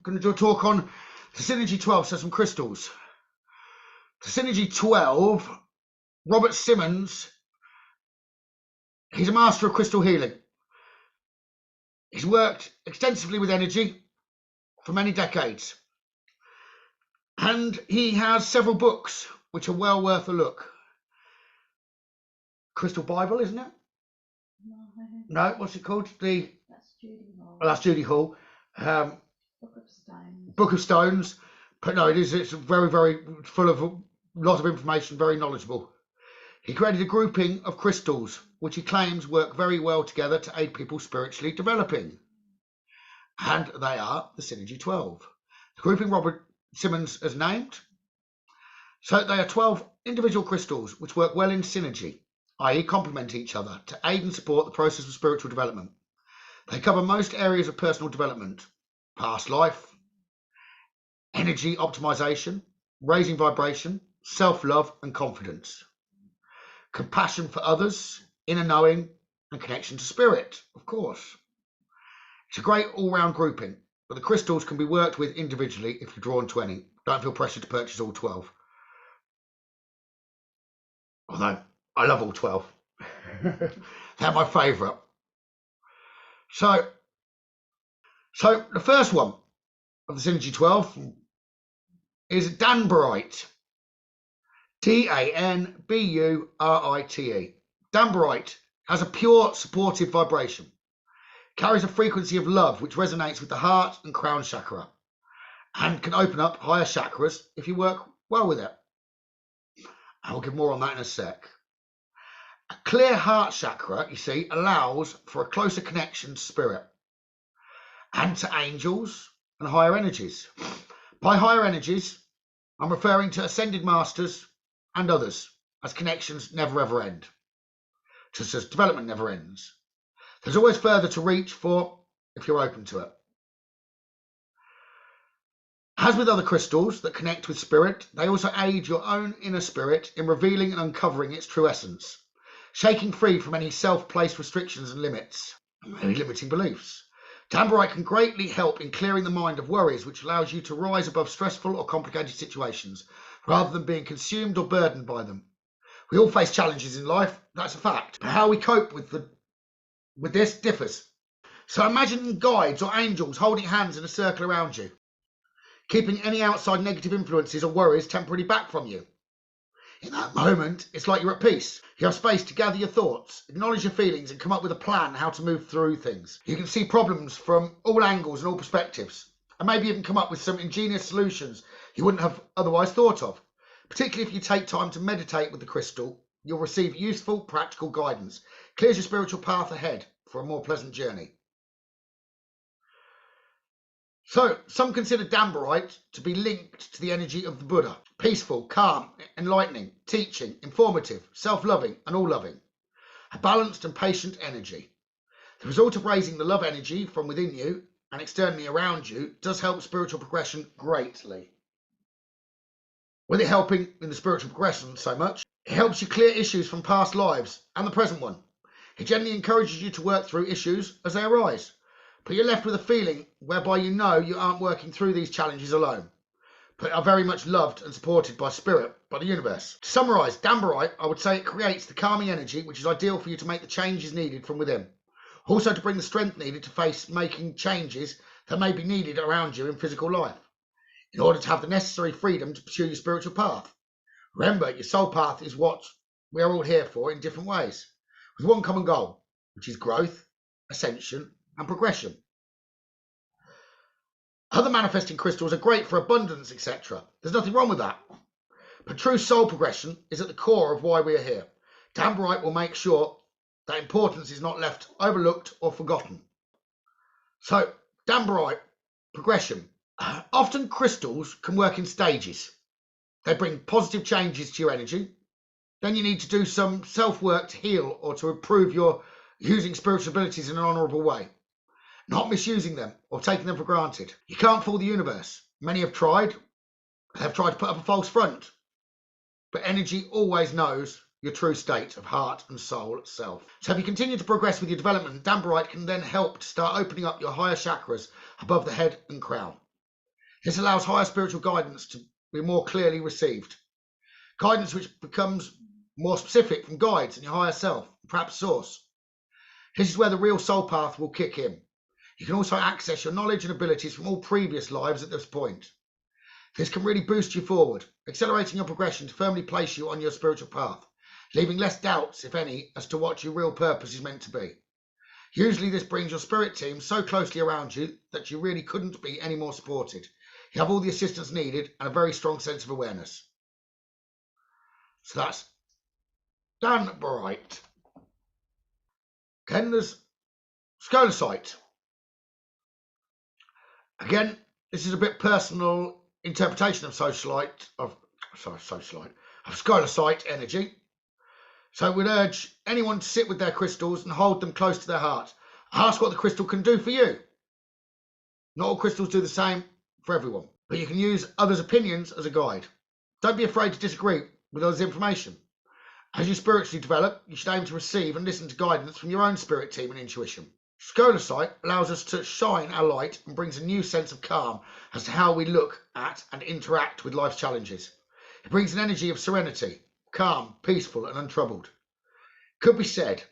I'm going to do a talk on the Synergy 12, so some crystals. The Synergy 12, Robert Simmons, he's a master of crystal healing. He's worked extensively with energy for many decades. And he has several books which are well worth a look. Crystal Bible, isn't it? No, what's it called? That's Judy Hall. Oh, that's Judy Hall. Book of Stones. Book of Stones. But no, it's very, very full of a lot of information, very knowledgeable. He created a grouping of crystals, which he claims work very well together to aid people spiritually developing. And they are the Synergy 12. The grouping Robert Simmons has named. So they are 12 individual crystals which work well in synergy, i.e. complement each other to aid and support the process of spiritual development. They cover most areas of personal development: past life, energy optimization, raising vibration, self-love and confidence, compassion for others, inner knowing and connection to spirit, of course. It's a great all-round grouping, but the crystals can be worked with individually if you're drawn to any. Don't feel pressured to purchase all 12. Although, I love all 12. They're my favourite. So the first one of the Synergy 12 is Danburite. Danburite. Danburite has a pure, supportive vibration. Carries a frequency of love which resonates with the heart and crown chakra and can open up higher chakras if you work well with it. I will give more on that in a sec. A clear heart chakra, you see, allows for a closer connection to spirit and to angels and higher energies. By higher energies, I'm referring to ascended masters and others, as connections never ever end, just as development never ends. There's always further to reach for if you're open to it. As with other crystals that connect with spirit, they also aid your own inner spirit in revealing and uncovering its true essence, shaking free from any self-placed restrictions and limits, any limiting beliefs. Danburite can greatly help in clearing the mind of worries, which allows you to rise above stressful or complicated situations, rather than being consumed or burdened by them. We all face challenges in life, that's a fact. But how we cope with this differs. So imagine guides or angels holding hands in a circle around you, keeping any outside negative influences or worries temporarily back from you. In that moment, it's like you're at peace. You have space to gather your thoughts, acknowledge your feelings, and come up with a plan how to move through things. You can see problems from all angles and all perspectives, and maybe even come up with some ingenious solutions you wouldn't have otherwise thought of. Particularly if you take time to meditate with the crystal, you'll receive useful, practical guidance. Clears your spiritual path ahead for a more pleasant journey. So, some consider Danburite to be linked to the energy of the Buddha. Peaceful, calm, enlightening, teaching, informative, self-loving and all-loving. A balanced and patient energy. The result of raising the love energy from within you and externally around you does help spiritual progression greatly. With it helping in the spiritual progression so much, it helps you clear issues from past lives and the present one. It generally encourages you to work through issues as they arise, but you're left with a feeling whereby you know you aren't working through these challenges alone, but are very much loved and supported by spirit, by the universe. To summarise, Danburite, I would say it creates the calming energy which is ideal for you to make the changes needed from within. Also to bring the strength needed to face making changes that may be needed around you in physical life, in order to have the necessary freedom to pursue your spiritual path. Remember, your soul path is what we are all here for in different ways, with one common goal, which is growth, ascension, and progression. Other manifesting crystals are great for abundance, etc. There's nothing wrong with that. But true soul progression is at the core of why we are here. Danburite will make sure that importance is not left overlooked or forgotten. So, Danburite progression. Often crystals can work in stages. They bring positive changes to your energy. Then you need to do some self-work to heal or to improve your using spiritual abilities in an honourable way. Not misusing them or taking them for granted. You can't fool the universe. Many have tried to put up a false front. But energy always knows your true state of heart and soul self. So if you continue to progress with your development, Danburite can then help to start opening up your higher chakras above the head and crown. This allows higher spiritual guidance to be more clearly received. Guidance which becomes more specific from guides and your higher self, perhaps source. This is where the real soul path will kick in. You can also access your knowledge and abilities from all previous lives at this point. This can really boost you forward, accelerating your progression to firmly place you on your spiritual path, leaving less doubts, if any, as to what your real purpose is meant to be. Usually this brings your spirit team so closely around you that you really couldn't be any more supported. You have all the assistance needed and a very strong sense of awareness. So that's Danburite. Then there's Scolecite. Again, this is a bit personal interpretation of Scolecite energy. So we'd urge anyone to sit with their crystals and hold them close to their heart. Ask what the crystal can do for you. Not all crystals do the same for everyone, but you can use others' opinions as a guide. Don't be afraid to disagree with others' information. As you spiritually develop, you should aim to receive and listen to guidance from your own spirit team and intuition. Scolecite allows us to shine our light and brings a new sense of calm as to how we look at and interact with life's challenges. It brings an energy of serenity, calm, peaceful and untroubled. Could be said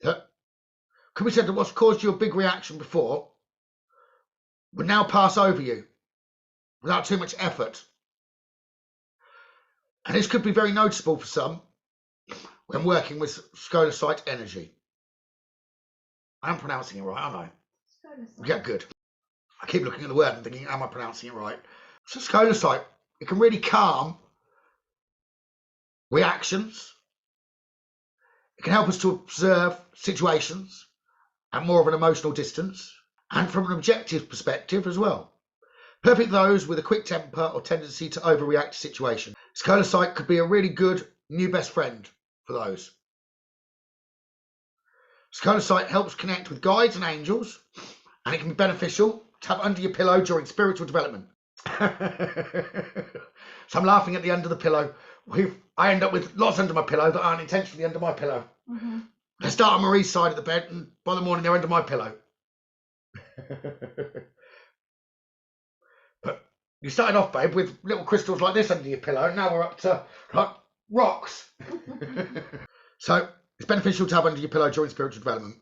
that what's caused you a big reaction before would now pass over you without too much effort. And this could be very noticeable for some when working with Scolecite energy. I am pronouncing it right, aren't I? Scolecite. Yeah, good. I keep looking at the word and thinking, am I pronouncing it right? So Scolecite, it can really calm reactions. It can help us to observe situations at more of an emotional distance and from an objective perspective as well. Perfect those with a quick temper or tendency to overreact to situations. Scolecite could be a really good new best friend for those. Scolecite helps connect with guides and angels, and it can be beneficial to have under your pillow during spiritual development. So I'm laughing at the under the pillow. I end up with lots under my pillow that aren't intentionally under my pillow. Mm-hmm. They start on Marie's side of the bed, and by the morning they're under my pillow. But you started off, babe, with little crystals like this under your pillow, and now we're up to like rocks. So it's beneficial to have under your pillow during spiritual development.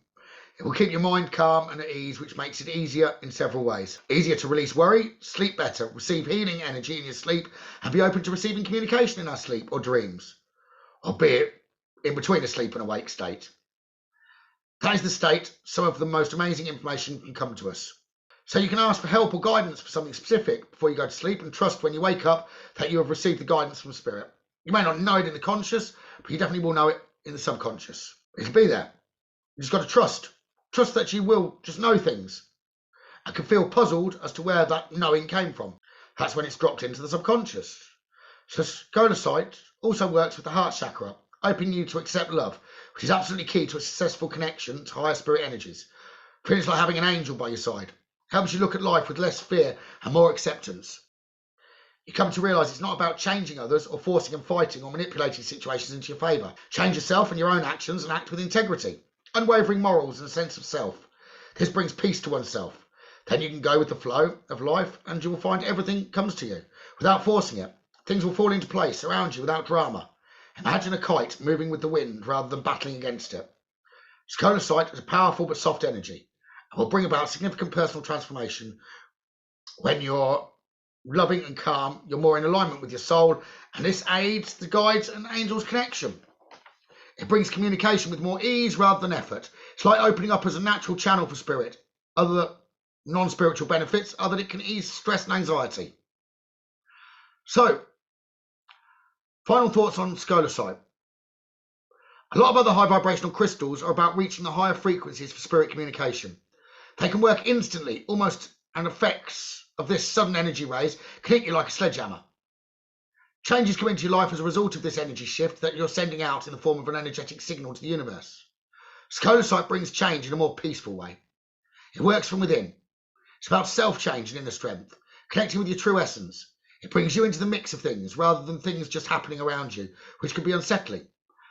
It will keep your mind calm and at ease, which makes it easier in several ways. Easier to release worry, sleep better, receive healing energy in your sleep, and be open to receiving communication in our sleep or dreams, albeit in between a sleep and awake state. That is the state some of the most amazing information can come to us. So you can ask for help or guidance for something specific before you go to sleep and trust when you wake up that you have received the guidance from spirit. You may not know it in the conscious, but you definitely will know it in the subconscious. It'll be there. You just got to trust. Trust that you will just know things and can feel puzzled as to where that knowing came from. That's when it's dropped into the subconscious. So Scolecite also works with the heart chakra, opening you to accept love, which is absolutely key to a successful connection to higher spirit energies. Feels like having an angel by your side. Helps you look at life with less fear and more acceptance. You come to realise it's not about changing others or forcing and fighting or manipulating situations into your favour. Change yourself and your own actions and act with integrity, unwavering morals and a sense of self. This brings peace to oneself. Then you can go with the flow of life and you will find everything comes to you without forcing it. Things will fall into place around you without drama. Imagine a kite moving with the wind rather than battling against it. Scolecite is a powerful but soft energy and will bring about significant personal transformation. When you're loving and calm, you're more in alignment with your soul, and this aids the guides and angels connection. It brings communication with more ease rather than effort. It's like opening up as a natural channel for spirit. Other non-spiritual benefits are that it can ease stress and anxiety. So, final thoughts on Scolecite. A lot of other high vibrational crystals are about reaching the higher frequencies for spirit communication. They can work instantly, almost, and effects of this sudden energy rays can hit you like a sledgehammer. Changes come into your life as a result of this energy shift that you're sending out in the form of an energetic signal to the universe. Scolecite brings change in a more peaceful way. It works from within. It's about self-change and inner strength, connecting with your true essence. It brings you into the mix of things rather than things just happening around you, which can be unsettling.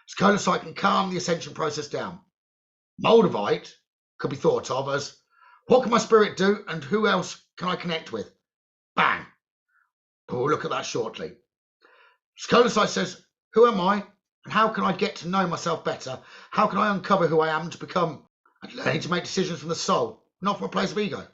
Scolecite can calm the ascension process down. Moldavite could be thought of as, what can my spirit do and who else can I connect with? Bang! We'll look at that shortly. Scolecite says, who am I and how can I get to know myself better? How can I uncover who I am to become and learning to make decisions from the soul, not from a place of ego?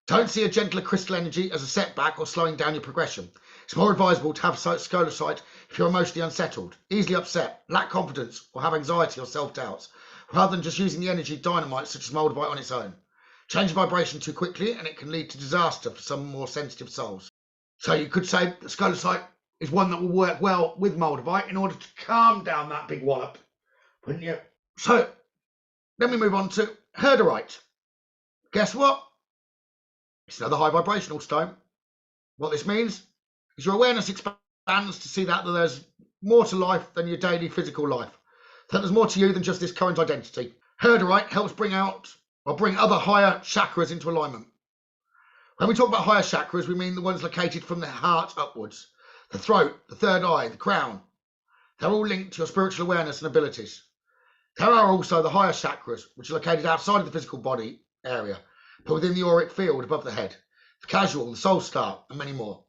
Don't see a gentler crystal energy as a setback or slowing down your progression. It's more advisable to have scolecite if you're emotionally unsettled, easily upset, lack confidence, or have anxiety or self-doubts, rather than just using the energy dynamite such as Moldavite on its own. Change vibration too quickly and it can lead to disaster for some more sensitive souls. So you could say that scolecite is one that will work well with Moldavite in order to calm down that big wallop, wouldn't you? So then we move on to Herderite. Guess what? It's another high vibrational stone. What this means is your awareness expands to see that there's more to life than your daily physical life, that there's more to you than just this current identity. Herderite helps bring other higher chakras into alignment. When we talk about higher chakras, we mean the ones located from the heart upwards, the throat, the third eye, the crown. They're all linked to your spiritual awareness and abilities. There are also the higher chakras, which are located outside of the physical body area, but within the auric field above the head, the casual, the soul star, and many more.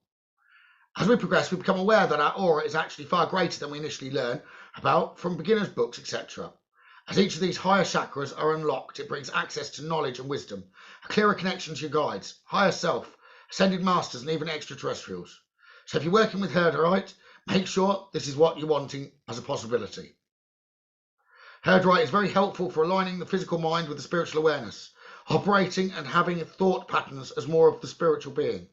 As we progress, we become aware that our aura is actually far greater than we initially learn about from beginners' books, etc. As each of these higher chakras are unlocked, it brings access to knowledge and wisdom, a clearer connection to your guides, higher self, ascended masters, and even extraterrestrials. So if you're working with Herderite, make sure this is what you're wanting as a possibility. Herderite is very helpful for aligning the physical mind with the spiritual awareness, operating and having thought patterns as more of the spiritual being.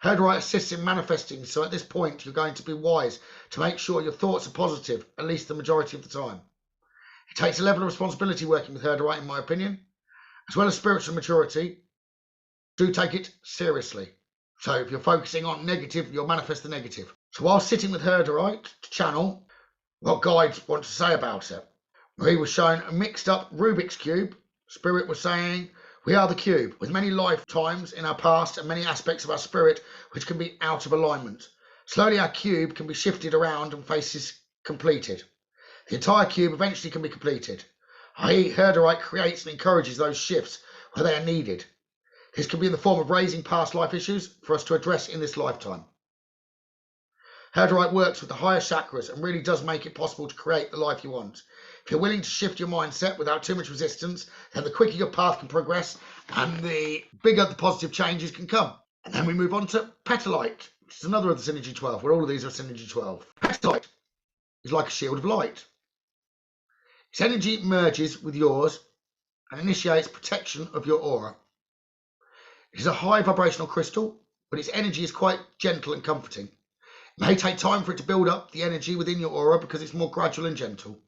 Herderite assists in manifesting, so at this point you're going to be wise to make sure your thoughts are positive, at least the majority of the time. It takes a level of responsibility working with Herderite, in my opinion, as well as spiritual maturity. Do take it seriously. So if you're focusing on negative, you'll manifest the negative. So while sitting with Herderite to channel what guides want to say about it, Marie was shown a mixed up Rubik's Cube. Spirit was saying, we are the cube, with many lifetimes in our past and many aspects of our spirit which can be out of alignment. Slowly our cube can be shifted around and faces completed. The entire cube eventually can be completed, i.e. Herderite creates and encourages those shifts where they are needed. This can be in the form of raising past life issues for us to address in this lifetime. Herderite works with the higher chakras and really does make it possible to create the life you want. If you're willing to shift your mindset without too much resistance, then the quicker your path can progress and the bigger the positive changes can come. And then we move on to Petalite, which is another of the Synergy 12, where all of these are Synergy 12. Petalite is like a shield of light. Its energy merges with yours and initiates protection of your aura. It is a high vibrational crystal, but its energy is quite gentle and comforting. It may take time for it to build up the energy within your aura because it's more gradual and gentle.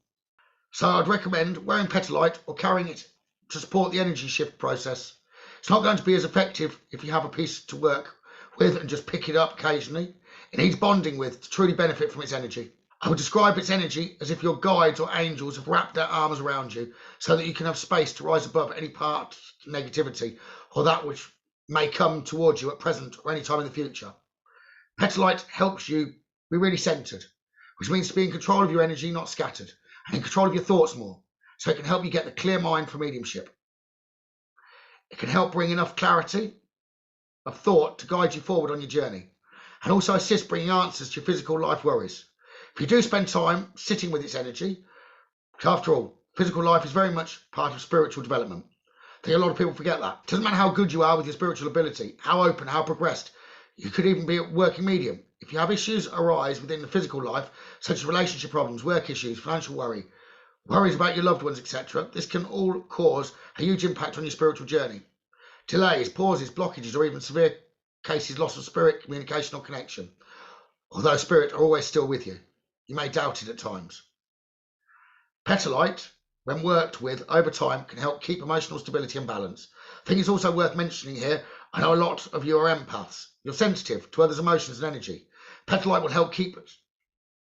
So I'd recommend wearing Petalite or carrying it to support the energy shift process. It's not going to be as effective if you have a piece to work with and just pick it up occasionally. It needs bonding with to truly benefit from its energy. I would describe its energy as if your guides or angels have wrapped their arms around you so that you can have space to rise above any part of negativity or that which may come towards you at present or any time in the future. Petalite helps you be really centered, which means to be in control of your energy, not scattered, and in control of your thoughts more, so it can help you get the clear mind for mediumship. It can help bring enough clarity of thought to guide you forward on your journey, and also assist bringing answers to your physical life worries. If you do spend time sitting with its energy, after all, physical life is very much part of spiritual development. I think a lot of people forget that. It doesn't matter how good you are with your spiritual ability, how open, how progressed. You could even be a working medium. If you have issues arise within the physical life, such as relationship problems, work issues, financial worries about your loved ones, etc., this can all cause a huge impact on your spiritual journey. Delays, pauses, blockages, or even severe cases, loss of spirit, communication, or connection. Although spirit are always still with you, you may doubt it at times. Petalite, when worked with over time, can help keep emotional stability and balance. I think it's also worth mentioning here, I know a lot of you are empaths. You're sensitive to others' emotions and energy. Petalite will help keep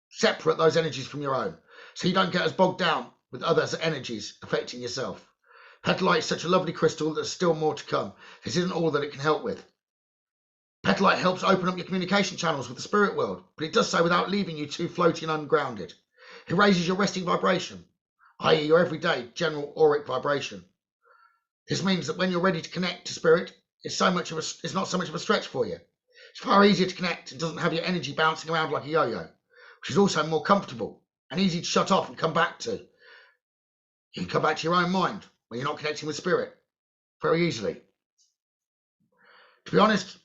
separate those energies from your own, so you don't get as bogged down with others' energies affecting yourself. Petalite is such a lovely crystal, there's still more to come. This isn't all that it can help with. Petalite helps open up your communication channels with the spirit world, but it does so without leaving you too floaty and ungrounded. It raises your resting vibration, i.e. your everyday general auric vibration. This means that when you're ready to connect to spirit, is it's not so much of a stretch for you. It's far easier to connect and doesn't have your energy bouncing around like a yo-yo, which is also more comfortable and easy to shut off and come back to. You can come back to your own mind when you're not connecting with spirit very easily. To be honest,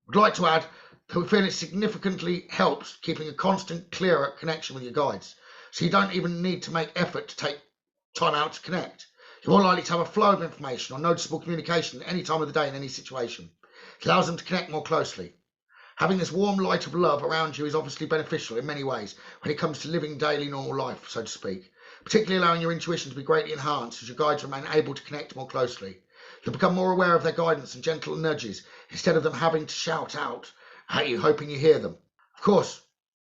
I'd like to add that we feel it significantly helps keeping a constant, clearer connection with your guides, so you don't even need to make effort to take time out to connect. You're more likely to have a flow of information or noticeable communication at any time of the day in any situation. It allows them to connect more closely. Having this warm light of love around you is obviously beneficial in many ways when it comes to living daily normal life, so to speak, particularly allowing your intuition to be greatly enhanced as your guides remain able to connect more closely. You'll become more aware of their guidance and gentle nudges instead of them having to shout out at you, hoping you hear them. Of course,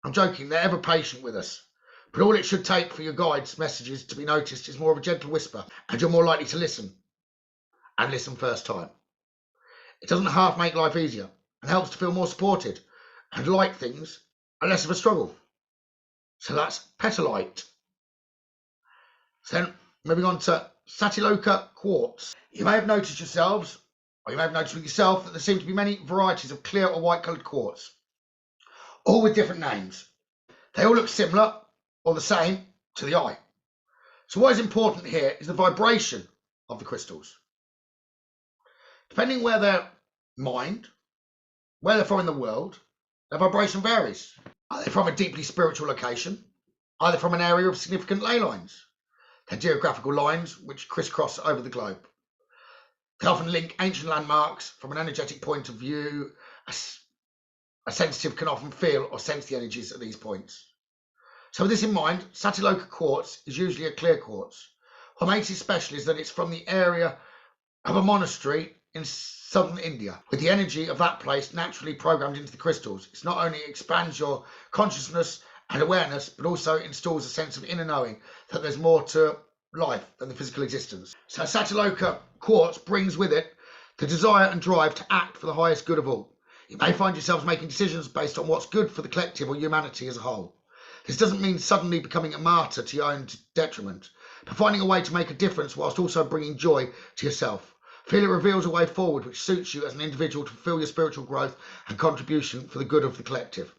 I'm joking, they're ever patient with us, but all it should take for your guides' messages to be noticed is more of a gentle whisper, and you're more likely to listen, and listen first time. It doesn't half make life easier, and helps to feel more supported, and like things are less of a struggle. So that's petalite. Then moving on to Azeztulite quartz. You may have noticed yourselves, or you may have noticed with yourself, that there seem to be many varieties of clear or white coloured quartz, all with different names. They all look similar or the same to the eye. So what is important here is the vibration of the crystals. Depending where they're mined, where they're from in the world, their vibration varies. Are they from a deeply spiritual location? Are they from an area of significant ley lines? They're geographical lines which crisscross over the globe. They often link ancient landmarks from an energetic point of view. A sensitive can often feel or sense the energies at these points. So with this in mind, Azeztulite quartz is usually a clear quartz. What makes it special is that it's from the area of a monastery in southern India. With the energy of that place naturally programmed into the crystals, it not only expands your consciousness and awareness, but also installs a sense of inner knowing that there's more to life than the physical existence. So Azeztulite quartz brings with it the desire and drive to act for the highest good of all. You may find yourselves making decisions based on what's good for the collective or humanity as a whole. This doesn't mean suddenly becoming a martyr to your own detriment, but finding a way to make a difference whilst also bringing joy to yourself. Feel it reveals a way forward which suits you as an individual to fulfill your spiritual growth and contribution for the good of the collective.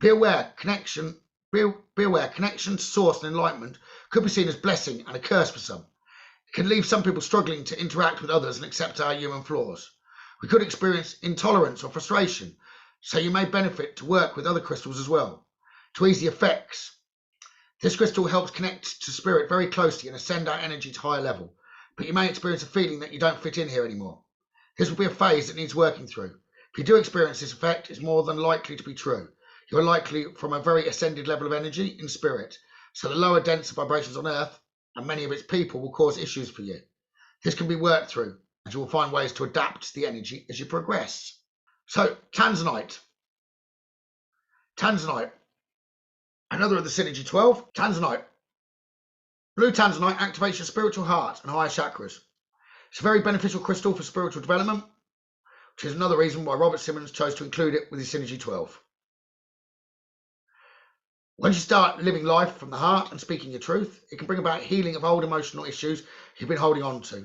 Be aware, connection to source and enlightenment could be seen as blessing and a curse for some. It can leave some people struggling to interact with others and accept our human flaws. We could experience intolerance or frustration, so you may benefit to work with other crystals as well. To ease the effects, this crystal helps connect to spirit very closely and ascend our energy to higher level, but you may experience a feeling that you don't fit in here anymore. This will be a phase that needs working through. If you do experience this effect, it's more than likely to be true. You are likely from a very ascended level of energy in spirit, so the lower dense vibrations on Earth and many of its people will cause issues for you. This can be worked through, and you will find ways to adapt to the energy as you progress. So, Tanzanite. Tanzanite. Another of the Synergy 12. Tanzanite. Blue Tanzanite activates your spiritual heart and higher chakras. It's a very beneficial crystal for spiritual development, which is another reason why Robert Simmons chose to include it with his Synergy 12. Once you start living life from the heart and speaking your truth, it can bring about healing of old emotional issues you've been holding on to,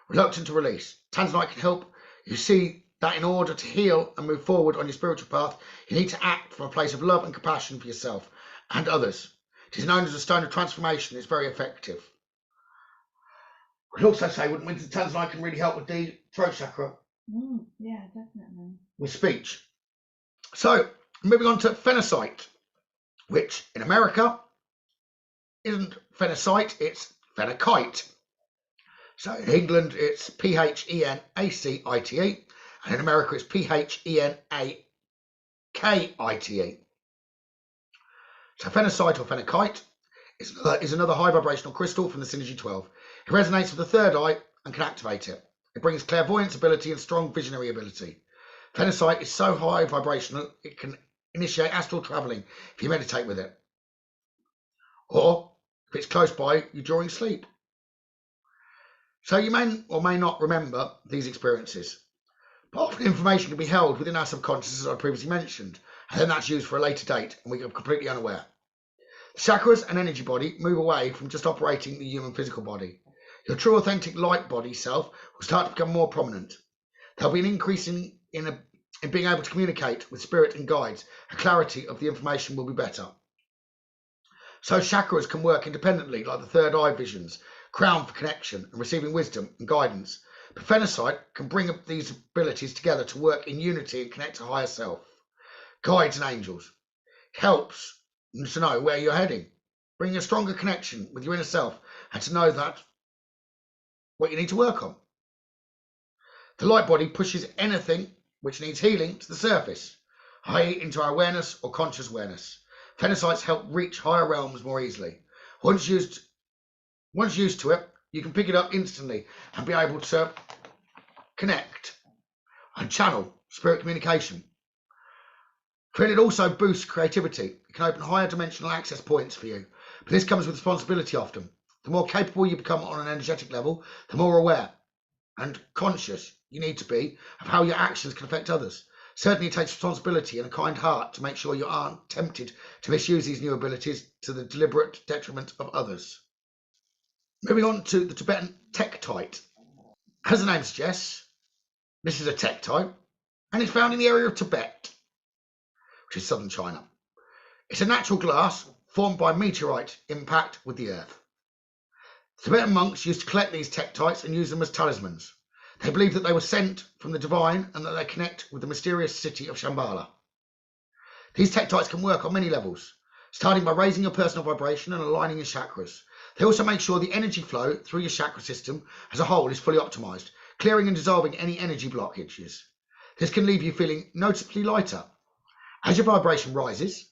reluctant to release. Tanzanite can help you see that in order to heal and move forward on your spiritual path, you need to act from a place of love and compassion for yourself and others. It is known as a stone of transformation. It's very effective. We'd also say, wouldn't we, that Tanzanite can really help with the throat chakra? Yeah, definitely. With speech. So, moving on to Phenakite, which in America isn't Phenakite, it's Phenakite. So in England it's Phenacite, and in America it's Phenakite. So Phenakite or Phenakite is another high vibrational crystal from the Synergy 12. It resonates with the third eye and can activate it. It brings clairvoyance ability and strong visionary ability. Phenakite is so high vibrational it can initiate astral travelling if you meditate with it, or if it's close by you during sleep. So you may or may not remember these experiences, but often information can be held within our subconscious, as I previously mentioned, and then that's used for a later date and we are completely unaware. The chakras and energy body move away from just operating the human physical body. Your true authentic light body self will start to become more prominent. There'll be an increase in being able to communicate with spirit and guides. The clarity of the information will be better. So chakras can work independently, like the third eye visions, crown for connection and receiving wisdom and guidance. But Phenakite can bring up these abilities together to work in unity and connect to higher self. Guides and angels helps to know where you're heading, bringing a stronger connection with your inner self and to know that what you need to work on. The light body pushes anything which needs healing to the surface, i.e. into our awareness or conscious awareness. Phenakites help reach higher realms more easily. Once used to it, you can pick it up instantly and be able to connect and channel spirit communication. It also boosts creativity. It can open higher dimensional access points for you, but this comes with responsibility often. The more capable you become on an energetic level, the more aware and conscious you need to be of how your actions can affect others. Certainly it takes responsibility and a kind heart to make sure you aren't tempted to misuse these new abilities to the deliberate detriment of others. Moving on to the Tibetan tektite. As the name suggests, this is a tektite and it's found in the area of Tibet, which is southern China. It's a natural glass formed by meteorite impact with the earth. Tibetan monks used to collect these tektites and use them as talismans. They believe that they were sent from the divine and that they connect with the mysterious city of Shambhala. These tektites can work on many levels, starting by raising your personal vibration and aligning your chakras. They also make sure the energy flow through your chakra system as a whole is fully optimized, clearing and dissolving any energy blockages. This can leave you feeling noticeably lighter. As your vibration rises,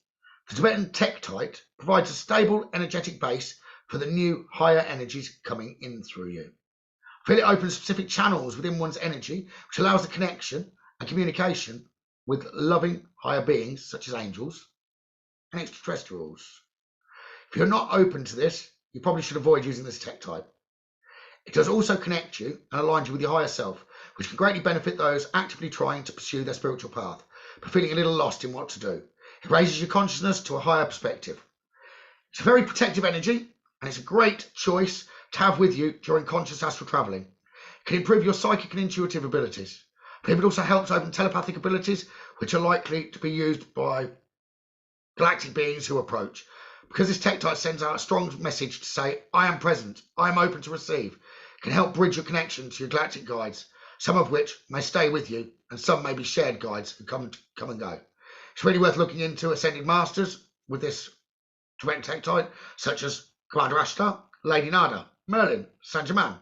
the Tibetan tektite provides a stable energetic base for the new higher energies coming in through you. I feel it opens specific channels within one's energy, which allows the connection and communication with loving higher beings such as angels and extraterrestrials. If you're not open to this, you probably should avoid using this tektite. It does also connect you and align you with your higher self, which can greatly benefit those actively trying to pursue their spiritual path, but feeling a little lost in what to do. It raises your consciousness to a higher perspective. It's a very protective energy, and it's a great choice to have with you during conscious astral travelling. It can improve your psychic and intuitive abilities. But it also helps open telepathic abilities, which are likely to be used by galactic beings who approach. Because this tektite sends out a strong message to say, I am present, I am open to receive. It can help bridge your connection to your galactic guides, some of which may stay with you, and some may be shared guides who come and go. It's really worth looking into ascended masters with this Tibetan tektite, such as Commander Ashtar, Lady Nada, Merlin, Saint Germain,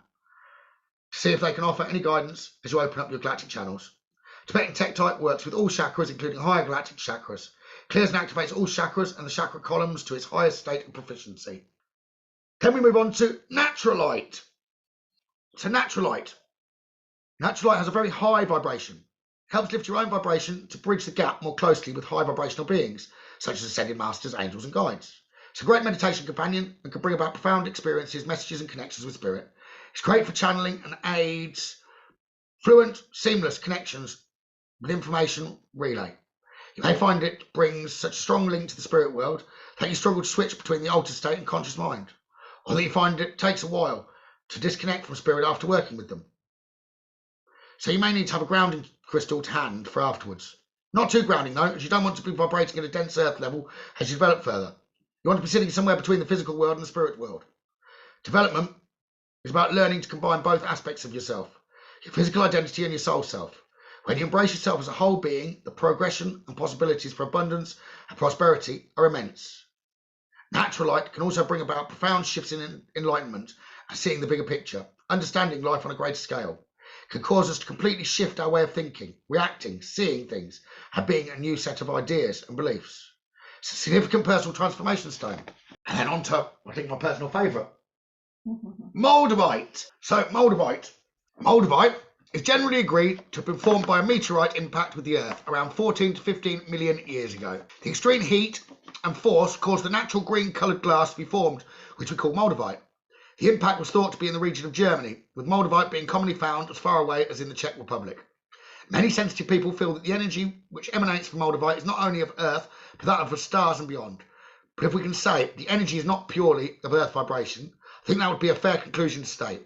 to see if they can offer any guidance as you open up your galactic channels. Tibetan tektite works with all chakras, including higher galactic chakras. Clears and activates all chakras and the chakra columns to its highest state of proficiency. Then we move on to naturalite. So naturalite has a very high vibration. It helps lift your own vibration to bridge the gap more closely with high vibrational beings, such as ascended masters, angels and guides. It's a great meditation companion and can bring about profound experiences, messages and connections with spirit. It's great for channeling and aids fluent, seamless connections with information relay. You may find it brings such a strong link to the spirit world that you struggle to switch between the altered state and conscious mind, or that you find it takes a while to disconnect from spirit after working with them. So you may need to have a grounding crystal to hand for afterwards. Not too grounding though, as you don't want to be vibrating at a dense earth level as you develop further. You want to be sitting somewhere between the physical world and the spirit world. Development is about learning to combine both aspects of yourself, your physical identity and your soul self. When you embrace yourself as a whole being, the progression and possibilities for abundance and prosperity are immense. Naturalite can also bring about profound shifts in enlightenment and seeing the bigger picture, understanding life on a greater scale. It can cause us to completely shift our way of thinking, reacting, seeing things, and being a new set of ideas and beliefs. It's a significant personal transformation stone. And then on to, I think, my personal favourite, Moldavite. So Moldavite is generally agreed to have been formed by a meteorite impact with the Earth around 14 to 15 million years ago. The extreme heat and force caused the natural green-coloured glass to be formed, which we call Moldavite. The impact was thought to be in the region of Germany, with Moldavite being commonly found as far away as in the Czech Republic. Many sensitive people feel that the energy which emanates from Moldavite is not only of Earth, but that of the stars and beyond. But if we can say the energy is not purely of Earth vibration, I think that would be a fair conclusion to state.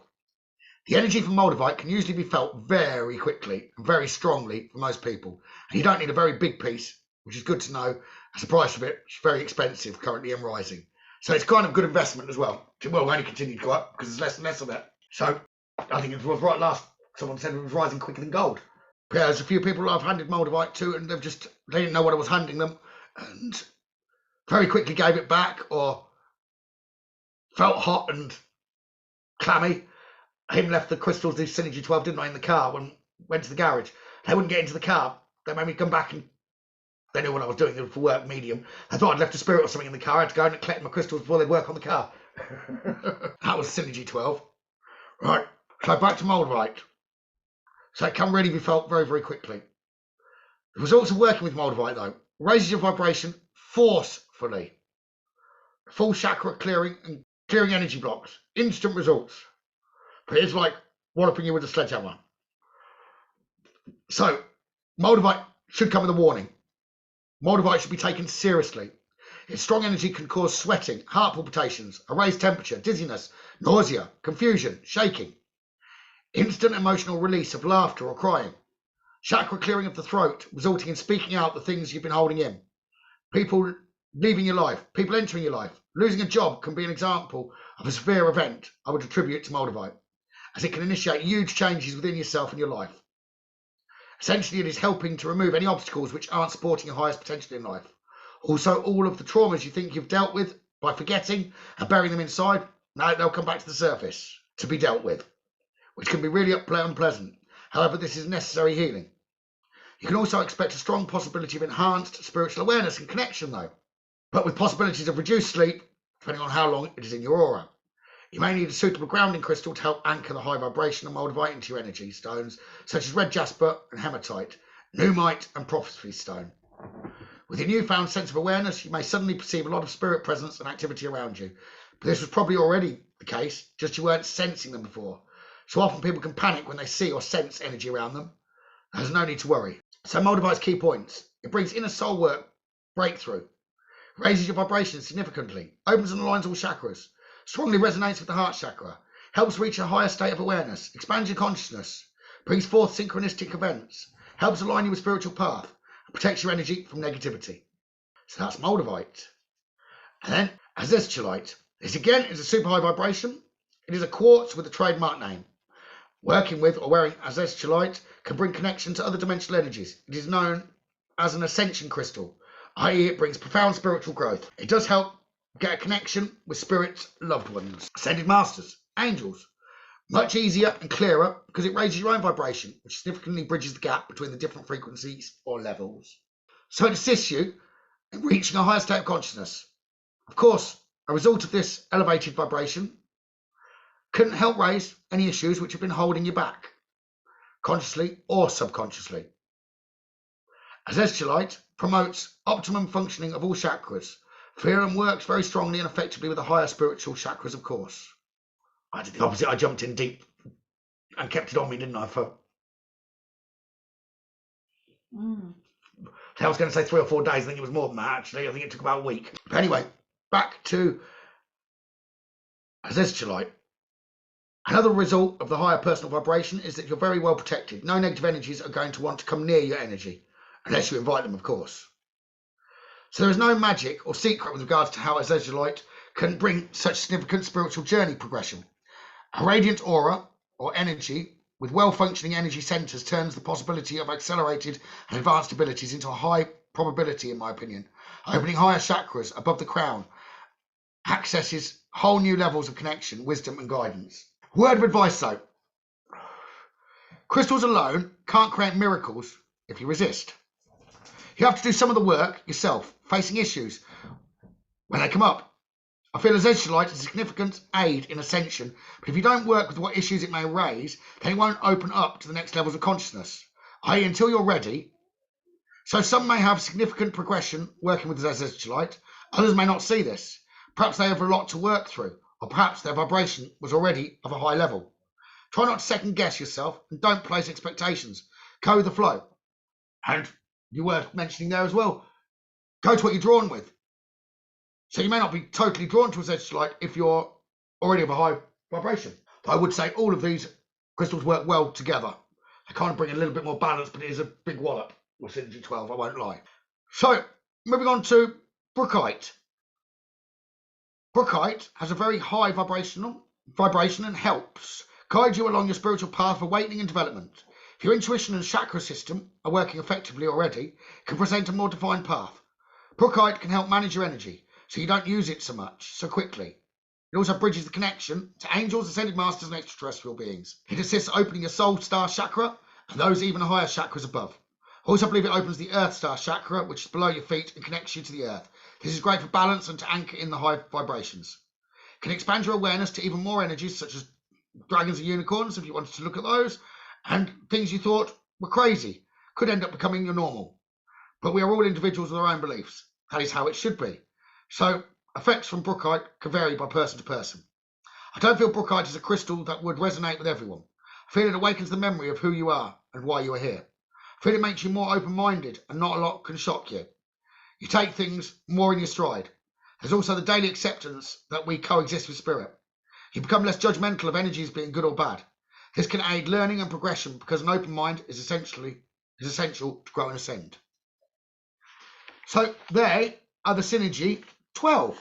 The energy from Moldavite can usually be felt very quickly and very strongly for most people. And you don't need a very big piece, which is good to know, as the price of it is very expensive currently and rising. So it's kind of a good investment as well. It will only continue to go up because there's less and less of it. So I think it was right last. Someone said it was rising quicker than gold. But yeah, there's a few people I've handed Moldavite to and they didn't know what I was handing them and very quickly gave it back or felt hot and clammy. I even left the crystals, the Synergy 12, didn't I, in the car when went to the garage. They wouldn't get into the car. They made me come back and they knew what I was doing for work, medium. I thought I'd left a spirit or something in the car. I had to go and collect my crystals before they'd work on the car. That was Synergy 12. Right, so back to Moldavite. So it can really be felt very, very quickly. The results of working with Moldavite, though, raises your vibration forcefully. Full chakra clearing and clearing energy blocks. Instant results. But it's like walloping you with a sledgehammer. So, Moldavite should come with a warning. Moldavite should be taken seriously. Its strong energy can cause sweating, heart palpitations, a raised temperature, dizziness, nausea, confusion, shaking. Instant emotional release of laughter or crying. Chakra clearing of the throat, resulting in speaking out the things you've been holding in. People leaving your life, people entering your life. Losing a job can be an example of a severe event I would attribute to Moldavite, as it can initiate huge changes within yourself and your life. Essentially, it is helping to remove any obstacles which aren't supporting your highest potential in life. Also, all of the traumas you think you've dealt with by forgetting and burying them inside, now they'll come back to the surface to be dealt with, which can be really unpleasant. However, this is necessary healing. You can also expect a strong possibility of enhanced spiritual awareness and connection, though, but with possibilities of reduced sleep, depending on how long it is in your aura. You may need a suitable grounding crystal to help anchor the high vibration of Moldavite into your energy stones, such as red jasper and hematite, pneumite and prophecy stone. With your newfound sense of awareness, you may suddenly perceive a lot of spirit presence and activity around you. But this was probably already the case, just you weren't sensing them before. So often people can panic when they see or sense energy around them. There's no need to worry. So Moldavite's key points. It brings inner soul work breakthrough, raises your vibration significantly, opens and aligns all chakras, strongly resonates with the heart chakra, helps reach a higher state of awareness, expands your consciousness, brings forth synchronistic events, helps align you with spiritual path, and protects your energy from negativity. So that's Moldavite. And then Azeztulite. This again is a super high vibration. It is a quartz with a trademark name. Working with or wearing Azeztulite can bring connection to other dimensional energies. It is known as an Ascension crystal, i.e. it brings profound spiritual growth. It does help get a connection with spirits, loved ones, ascended masters, angels. Much easier and clearer because it raises your own vibration, which significantly bridges the gap between the different frequencies or levels. So it assists you in reaching a higher state of consciousness. Of course, a result of this elevated vibration can help raise any issues which have been holding you back, consciously or subconsciously. Azeztulite promotes optimum functioning of all chakras. Theorem works very strongly and effectively with the higher spiritual chakras, of course. I did the opposite. I jumped in deep and kept it on me, didn't I? I was going to say 3 or 4 days. I think it was more than that, actually. I think it took about a week. But anyway, back to Azeztulite. Another result of the higher personal vibration is that you're very well protected. No negative energies are going to want to come near your energy, unless you invite them, of course. So there is no magic or secret with regards to how Azeztulite can bring such significant spiritual journey progression. A radiant aura or energy with well-functioning energy centers turns the possibility of accelerated and advanced abilities into a high probability, in my opinion. Opening higher chakras above the crown accesses whole new levels of connection, wisdom and guidance. Word of advice though. Crystals alone can't create miracles if you resist. You have to do some of the work yourself, facing issues when they come up. I feel Azeztulite is a significant aid in ascension, but if you don't work with what issues it may raise, then it won't open up to the next levels of consciousness, i.e. until you're ready. So some may have significant progression working with Azeztulite, others may not see this. Perhaps they have a lot to work through, or perhaps their vibration was already of a high level. Try not to second guess yourself and don't place expectations. Go with the flow. And you were mentioning there as well, go to what you're drawn with. So you may not be totally drawn to Azeztulite if you're already of a high vibration. But I would say all of these Crystals work well together. They kind of bring a little bit more balance, but it is a big wallop with Synergy 12, I won't lie. So, moving on to Brookite. Brookite has a very high vibration and helps guide you along your spiritual path of awakening and development. If your intuition and chakra system are working effectively already, it can present a more defined path. Brookite can help manage your energy, so you don't use it so quickly. It also bridges the connection to angels, ascended masters, and extraterrestrial beings. It assists opening your soul star chakra and those even higher chakras above. I also believe it opens the earth star chakra, which is below your feet, and connects you to the earth. This is great for balance and to anchor in the high vibrations. It can expand your awareness to even more energies, such as dragons and unicorns, if you wanted to look at those, and things you thought were crazy could end up becoming your normal. But we are all individuals with our own beliefs. That is how it should be. So effects from Brookite can vary by person to person. I don't feel Brookite is a crystal that would resonate with everyone. I feel it awakens the memory of who you are and why you are here. I feel it makes you more open-minded, and not a lot can shock you. You take things more in your stride. There's also the daily acceptance that we coexist with spirit. You become less judgmental of energies being good or bad. This can aid learning and progression because an open mind is essential to grow and ascend. So there are the Synergy 12.